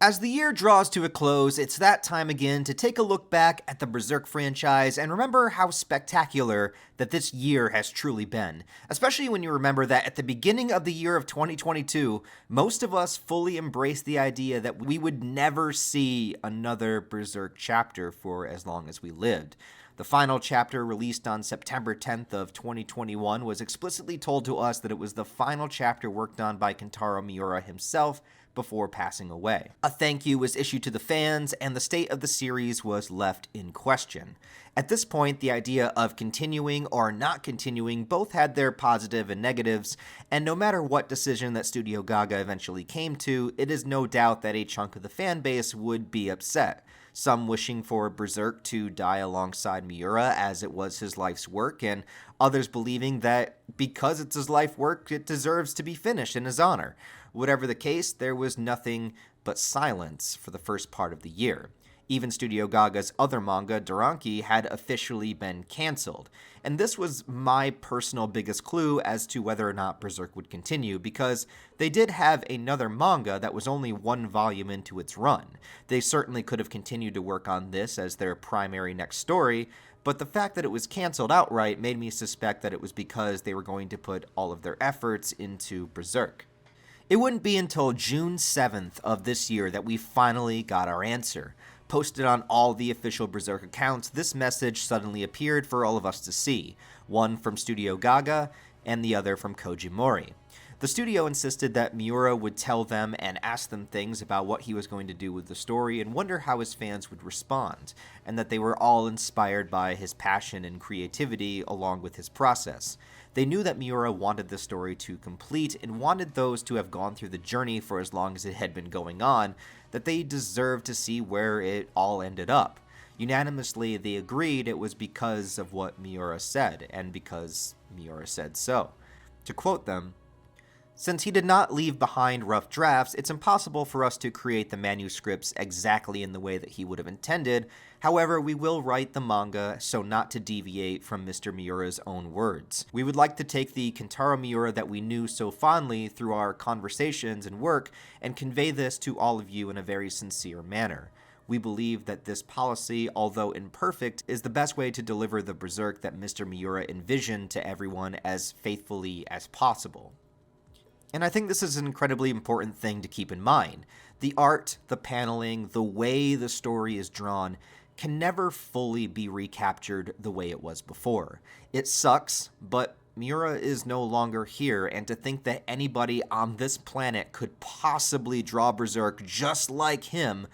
As the year draws to a close, it's that time again to take a look back at the Berserk franchise and remember how spectacular that this year has truly been. Especially when you remember that at the beginning of the year of 2022, most of us fully embraced the idea that we would never see another Berserk chapter for as long as we lived. The final chapter, released on September 10th of 2021, was explicitly told to us that it was the final chapter worked on by Kentaro Miura himself before passing away. A thank you was issued to the fans, and the state of the series was left in question. At this point, the idea of continuing or not continuing both had their positive and negatives, and no matter what decision that Studio Gaga eventually came to, it is no doubt that a chunk of the fan base would be upset. Some wishing for Berserk to die alongside Miura as it was his life's work, and others believing that because it's his life work, it deserves to be finished in his honor. Whatever the case, there was nothing but silence for the first part of the year. Even Studio Gaga's other manga, Doranki, had officially been cancelled. And this was my personal biggest clue as to whether or not Berserk would continue, because they did have another manga that was only one volume into its run. They certainly could have continued to work on this as their primary next story, but the fact that it was cancelled outright made me suspect that it was because they were going to put all of their efforts into Berserk. It wouldn't be until June 7th of this year that we finally got our answer. Posted on all the official Berserk accounts, this message suddenly appeared for all of us to see, one from Studio Gaga and the other from Koji Mori. The studio insisted that Miura would tell them and ask them things about what he was going to do with the story and wonder how his fans would respond, and that they were all inspired by his passion and creativity along with his process. They knew that Miura wanted the story to complete and wanted those to have gone through the journey for as long as it had been going on, that they deserved to see where it all ended up. Unanimously, they agreed it was because of what Miura said, and because Miura said so. To quote them, "Since he did not leave behind rough drafts, it's impossible for us to create the manuscripts exactly in the way that he would have intended. However, we will write the manga so not to deviate from Mr. Miura's own words. We would like to take the Kentaro Miura that we knew so fondly through our conversations and work and convey this to all of you in a very sincere manner. We believe that this policy, although imperfect, is the best way to deliver the Berserk that Mr. Miura envisioned to everyone as faithfully as possible." And I think this is an incredibly important thing to keep in mind. The art, the paneling, the way the story is drawn can never fully be recaptured the way it was before. It sucks, but Miura is no longer here, and to think that anybody on this planet could possibly draw Berserk just like him,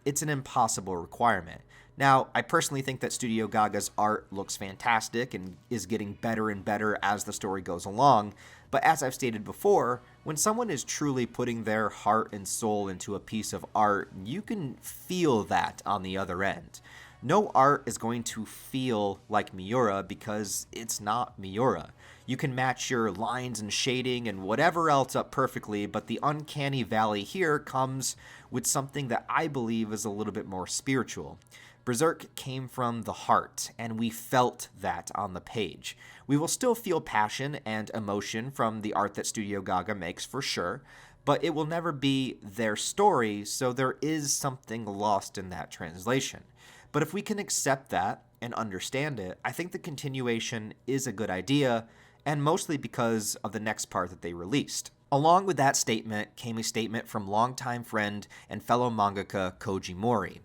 it's an impossible requirement. Now, I personally think that Studio Gaga's art looks fantastic and is getting better and better as the story goes along, but as I've stated before, when someone is truly putting their heart and soul into a piece of art, you can feel that on the other end. No art is going to feel like Miura because it's not Miura. You can match your lines and shading and whatever else up perfectly, but the uncanny valley here comes with something that I believe is a little bit more spiritual. Berserk came from the heart, and we felt that on the page. We will still feel passion and emotion from the art that Studio Gaga makes for sure, but it will never be their story, so there is something lost in that translation. But if we can accept that and understand it, I think the continuation is a good idea, and mostly because of the next part that they released. Along with that statement came a statement from longtime friend and fellow mangaka Koji Mori.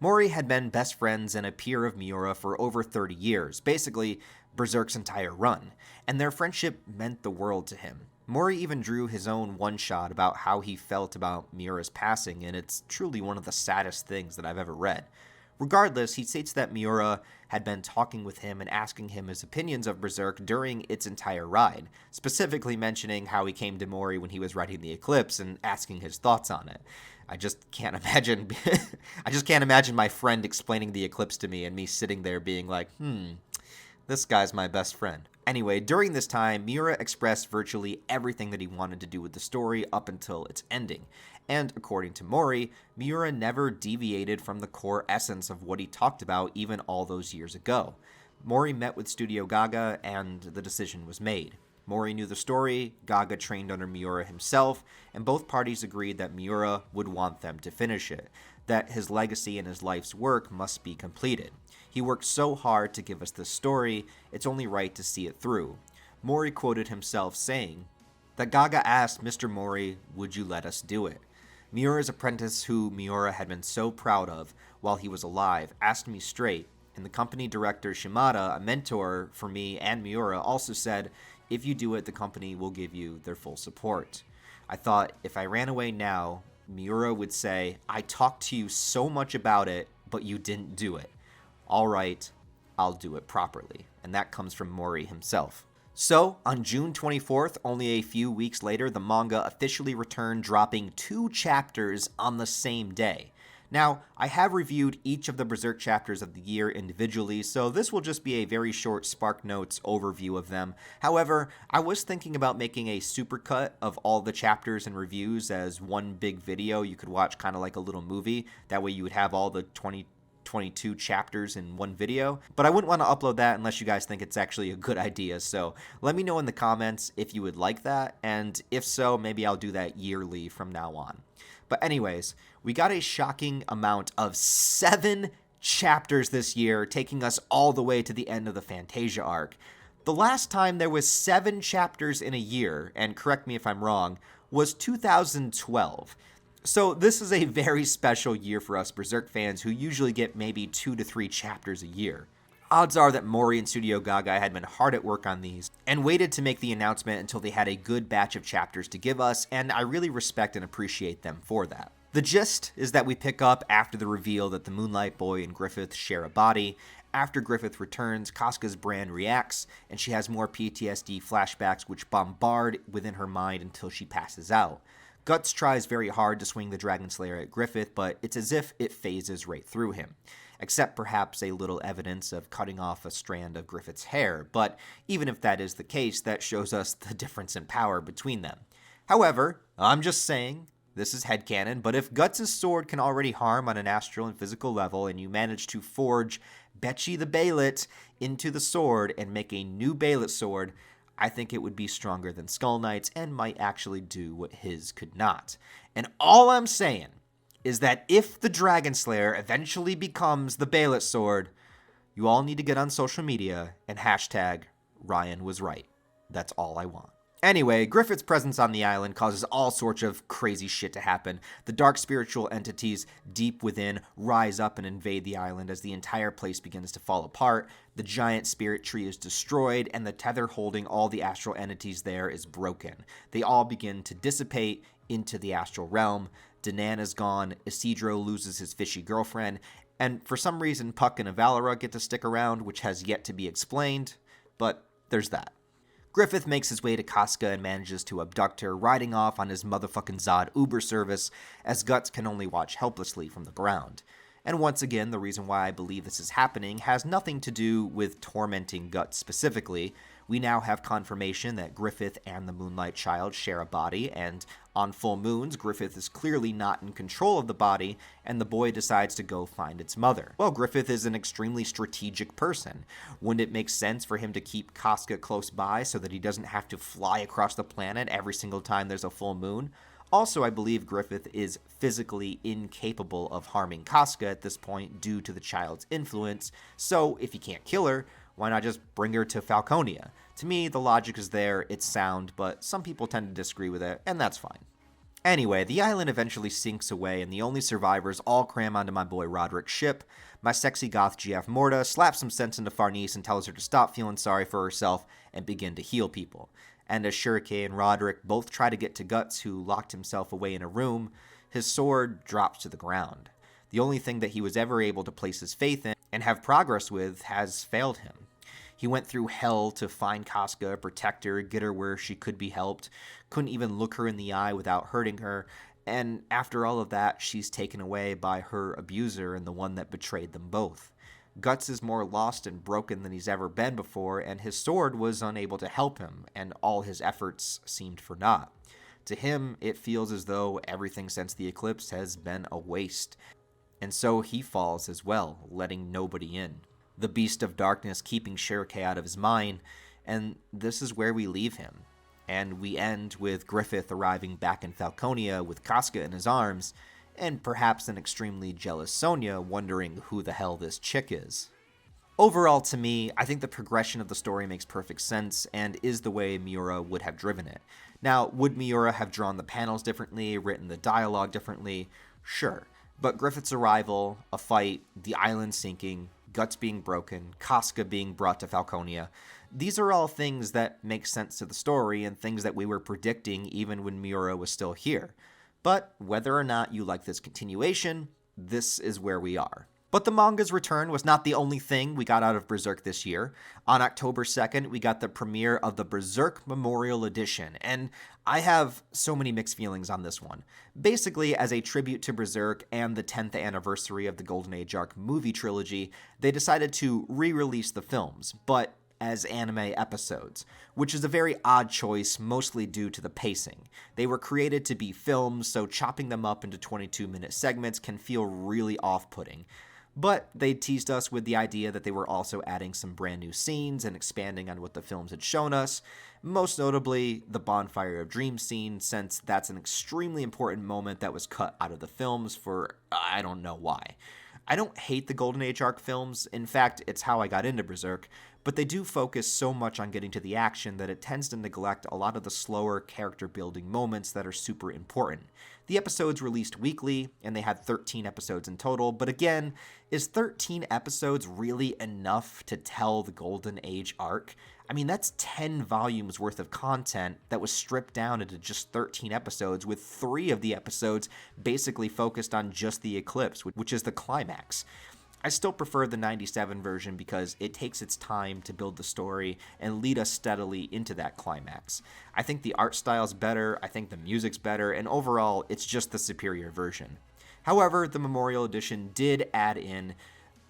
Mori had been best friends and a peer of Miura for over 30 years, basically Berserk's entire run, and their friendship meant the world to him. Mori even drew his own one-shot about how he felt about Miura's passing, and it's truly one of the saddest things that I've ever read. Regardless, he states that Miura had been talking with him and asking him his opinions of Berserk during its entire ride, specifically mentioning how he came to Mori when he was writing The Eclipse and asking his thoughts on it. I just can't imagine my friend explaining The Eclipse to me and me sitting there being like, this guy's my best friend. Anyway, during this time, Miura expressed virtually everything that he wanted to do with the story up until its ending. And according to Mori, Miura never deviated from the core essence of what he talked about even all those years ago. Mori met with Studio Gaga and the decision was made. Mori knew the story, Gaga trained under Miura himself, and both parties agreed that Miura would want them to finish it, that his legacy and his life's work must be completed. He worked so hard to give us this story, it's only right to see it through. Mori quoted himself saying that Gaga asked Mr. Mori, "Would you let us do it?" Miura's apprentice, who Miura had been so proud of while he was alive, asked me straight, and the company director Shimada, a mentor for me and Miura, also said, "If you do it, the company will give you their full support." I thought, if I ran away now, Miura would say, "I talked to you so much about it, but you didn't do it." All right, I'll do it properly. And that comes from Mori himself. So, on June 24th, only a few weeks later, the manga officially returned, dropping 2 chapters on the same day. Now, I have reviewed each of the Berserk chapters of the year individually, so this will just be a very short Spark Notes overview of them. However, I was thinking about making a supercut of all the chapters and reviews as one big video you could watch kind of like a little movie. That way you would have all the 22 chapters in one video, but I wouldn't want to upload that unless you guys think it's actually a good idea, so let me know in the comments if you would like that, and if so, maybe I'll do that yearly from now on. But anyways, we got a shocking amount of 7 chapters this year, taking us all the way to the end of the Fantasia arc. The last time there was 7 chapters in a year, and correct me if I'm wrong, was 2012. So this is a very special year for us Berserk fans who usually get maybe 2 to 3 chapters a year. Odds are that Mori and Studio Gaga had been hard at work on these and waited to make the announcement until they had a good batch of chapters to give us, and I really respect and appreciate them for that. The gist is that we pick up after the reveal that the Moonlight Boy and Griffith share a body. After Griffith returns, Casca's brand reacts, and she has more PTSD flashbacks which bombard within her mind until she passes out. Guts tries very hard to swing the Dragon Slayer at Griffith, but it's as if it phases right through him. Except perhaps a little evidence of cutting off a strand of Griffith's hair, but even if that is the case, that shows us the difference in power between them. However, I'm just saying, this is headcanon, but if Guts' sword can already harm on an astral and physical level, and you manage to forge Betchy the Bailet into the sword and make a new Bailet sword, I think it would be stronger than Skull Knight's and might actually do what his could not. And all I'm saying is that if the Dragon Slayer eventually becomes the Bailet sword, you all need to get on social media and hashtag Ryan was right. That's all I want. Anyway, Griffith's presence on the island causes all sorts of crazy shit to happen. The dark spiritual entities deep within rise up and invade the island as the entire place begins to fall apart. The giant spirit tree is destroyed, and the tether holding all the astral entities there is broken. They all begin to dissipate into the astral realm. Danan is gone, Isidro loses his fishy girlfriend, and for some reason Puck and Avalora get to stick around, which has yet to be explained, but there's that. Griffith makes his way to Casca and manages to abduct her, riding off on his motherfucking Zod Uber service, as Guts can only watch helplessly from the ground. And once again, the reason why I believe this is happening has nothing to do with tormenting Guts specifically. We now have confirmation that Griffith and the Moonlight Child share a body, and on full moons, Griffith is clearly not in control of the body, and the boy decides to go find its mother. Well, Griffith is an extremely strategic person. Wouldn't it make sense for him to keep Casca close by so that he doesn't have to fly across the planet every single time there's a full moon? Also, I believe Griffith is physically incapable of harming Casca at this point due to the child's influence, so if he can't kill her, why not just bring her to Falconia? To me, the logic is there, it's sound, but some people tend to disagree with it, and that's fine. Anyway, the island eventually sinks away, and the only survivors all cram onto my boy Roderick's ship. My sexy goth GF Morta slaps some sense into Farnese and tells her to stop feeling sorry for herself and begin to heal people. And as Shurike and Roderick both try to get to Guts, who locked himself away in a room, his sword drops to the ground. The only thing that he was ever able to place his faith in and have progress with has failed him. He went through hell to find Casca, protect her, get her where she could be helped, couldn't even look her in the eye without hurting her, and after all of that, she's taken away by her abuser and the one that betrayed them both. Guts is more lost and broken than he's ever been before, and his sword was unable to help him, and all his efforts seemed for naught. To him, it feels as though everything since the eclipse has been a waste, and so he falls as well, letting nobody in. The beast of darkness keeping Shurike out of his mind, and this is where we leave him. and we end with Griffith arriving back in Falconia with Casca in his arms, and perhaps an extremely jealous Sonia wondering who the hell this chick is. Overall, to me, I think the progression of the story makes perfect sense and is the way Miura would have driven it. Now, would Miura have drawn the panels differently, written the dialogue differently? Sure. But Griffith's arrival, a fight, the island sinking, Guts being broken, Casca being brought to Falconia, these are all things that make sense to the story and things that we were predicting even when Miura was still here. But whether or not you like this continuation, this is where we are. But the manga's return was not the only thing we got out of Berserk this year. On October 2nd, we got the premiere of the Berserk Memorial Edition, and I have so many mixed feelings on this one. Basically, as a tribute to Berserk and the 10th anniversary of the Golden Age Arc movie trilogy, they decided to re-release the films, but as anime episodes, which is a very odd choice, mostly due to the pacing. They were created to be films, so chopping them up into 22-minute segments can feel really off-putting. But they teased us with the idea that they were also adding some brand new scenes and expanding on what the films had shown us, most notably the Bonfire of Dreams scene, since that's an extremely important moment that was cut out of the films for I don't know why. I don't hate the Golden Age Arc films, in fact, it's how I got into Berserk, but they do focus so much on getting to the action that it tends to neglect a lot of the slower character-building moments that are super important. The episodes released weekly, and they had 13 episodes in total, but again, is 13 episodes really enough to tell the Golden Age arc? I mean, that's 10 volumes worth of content that was stripped down into just 13 episodes, with 3 of the episodes basically focused on just the eclipse, which is the climax. I still prefer the 97 version because it takes its time to build the story and lead us steadily into that climax. I think the art style's better, I think the music's better, and overall, it's just the superior version. However, the Memorial Edition did add in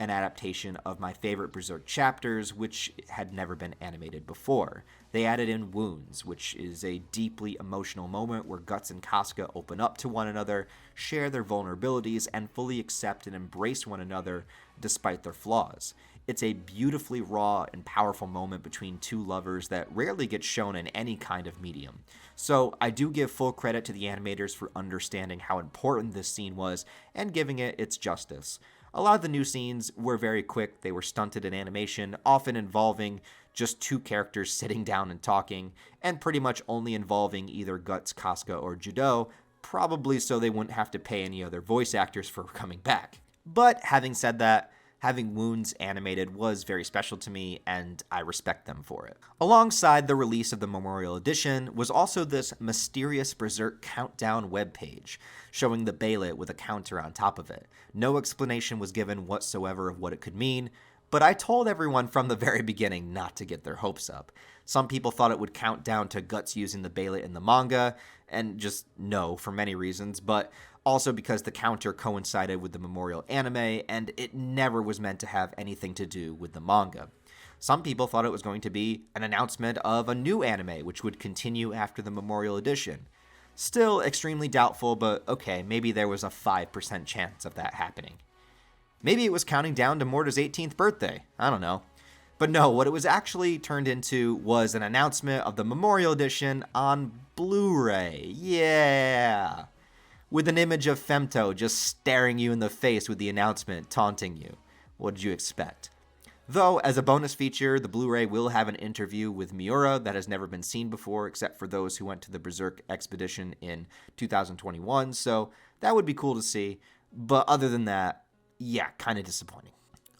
an adaptation of my favorite Berserk chapters, which had never been animated before. They added in Wounds, which is a deeply emotional moment where Guts and Casca open up to one another, share their vulnerabilities, and fully accept and embrace one another despite their flaws. It's a beautifully raw and powerful moment between two lovers that rarely gets shown in any kind of medium. So I do give full credit to the animators for understanding how important this scene was and giving it its justice. A lot of the new scenes were very quick, they were stunted in animation, often involving just two characters sitting down and talking, and pretty much only involving either Guts, Casca, or Judo, probably so they wouldn't have to pay any other voice actors for coming back. But having said that, having Wounds animated was very special to me, and I respect them for it. Alongside the release of the Memorial Edition was also this mysterious Berserk countdown webpage, showing the Beylet with a counter on top of it. No explanation was given whatsoever of what it could mean, but I told everyone from the very beginning not to get their hopes up. Some people thought it would count down to Guts using the Beylet in the manga, and just no, for many reasons, but also because the counter coincided with the Memorial anime, and it never was meant to have anything to do with the manga. Some people thought it was going to be an announcement of a new anime, which would continue after the Memorial Edition. Still extremely doubtful, but okay, maybe there was a 5% chance of that happening. Maybe it was counting down to Morta's 18th birthday, I don't know. But no, what it was actually turned into was an announcement of the Memorial Edition on Blu-ray. Yeah! With an image of Femto just staring you in the face with the announcement, taunting you. What did you expect? Though, as a bonus feature, the Blu-ray will have an interview with Miura that has never been seen before, except for those who went to the Berserk expedition in 2021, so that would be cool to see. But other than that, yeah, kind of disappointing.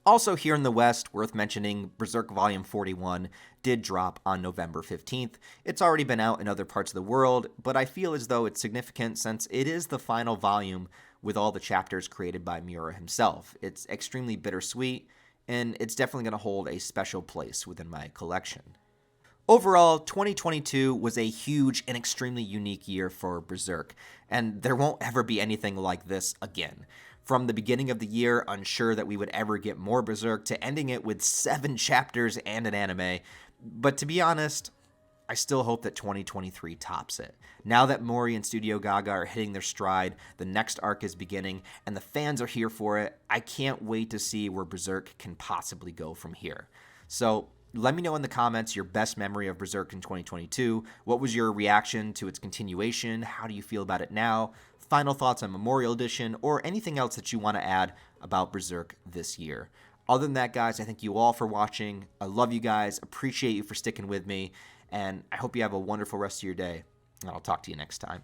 Also here in the West, worth mentioning, Berserk Volume 41 did drop on November 15th. It's already been out in other parts of the world, but I feel as though it's significant since it is the final volume with all the chapters created by Miura himself. It's extremely bittersweet, and it's definitely going to hold a special place within my collection. Overall, 2022 was a huge and extremely unique year for Berserk, and there won't ever be anything like this again. From the beginning of the year, unsure that we would ever get more Berserk, to ending it with 7 chapters and an anime. But to be honest, I still hope that 2023 tops it. Now that Mori and Studio Gaga are hitting their stride, the next arc is beginning, and the fans are here for it, I can't wait to see where Berserk can possibly go from here. So let me know in the comments your best memory of Berserk in 2022. What was your reaction to its continuation? How do you feel about it now? Final thoughts on Memorial Edition, or anything else that you want to add about Berserk this year. Other than that, guys, I thank you all for watching. I love you guys. Appreciate you for sticking with me. And I hope you have a wonderful rest of your day. And I'll talk to you next time.